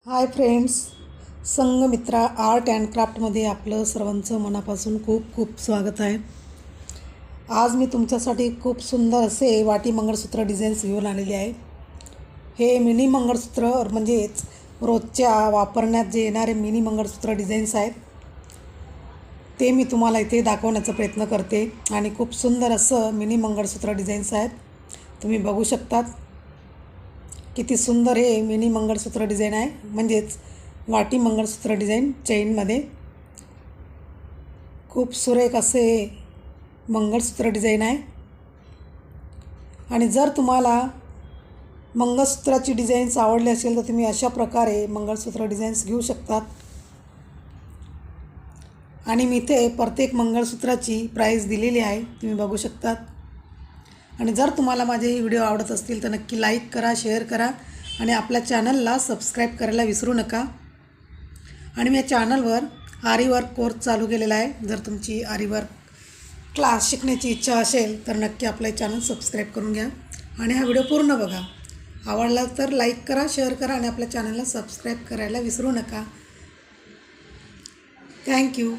High friends, Sanghamitra art and क्राफ्टमध्ये आपलं सर्वांचं मनापासून खूप खूप स्वागत आहे. आज मी तुमच्यासाठी खूप सुंदर असे वाटी मंगळसूत्र डिझाईन्स घेऊन आलेले आहे. हे मिनी मंगळसूत्र म्हणजेच रोजच्या वापरण्यात जे येणारे मिनी मंगळसूत्र डिझाईन्स आहेत ते मी तुम्हाला इथे दाखवण्याचा प्रयत्न करते. आणि खूप सुंदर असं मिनी मंगळसूत्र डिझाईन्स आहेत. तुम्ही बघू शकतात किती सुंदर हे मिनी मंगळसूत्र डिझाईन आहे, म्हणजेच वाटी मंगळसूत्र डिझाईन चेनमध्ये. खूप सुरेख असे मंगळसूत्र डिझाईन आहे. आणि जर तुम्हाला मंगळसूत्राची डिझाईन्स आवडली असेल तर तुम्ही अशा प्रकारे मंगळसूत्र डिझाईन्स घेऊ शकतात. आणि मी इथे प्रत्येक मंगळसूत्राची प्राईस दिलेली आहे, तुम्ही बघू शकतात. आणि जर तुम्हाला माझे हे व्हिडिओ आवडत असतील तर नक्की लाईक करा, शेअर करा आणि आपल्या चॅनलला सबस्क्राईब करायला विसरू नका. आणि मी या चॅनलवर आरीवर्क कोर्स चालू केलेला आहे. जर तुमची आरीवर्क क्लास शिकण्याची इच्छा असेल तर नक्की आपलं चॅनल सबस्क्राईब करून घ्या आणि हा व्हिडिओ पूर्ण बघा. आवडला तर लाईक करा, शेअर करा आणि आपल्या चॅनलला सबस्क्राईब करायला विसरू नका. थँक्यू.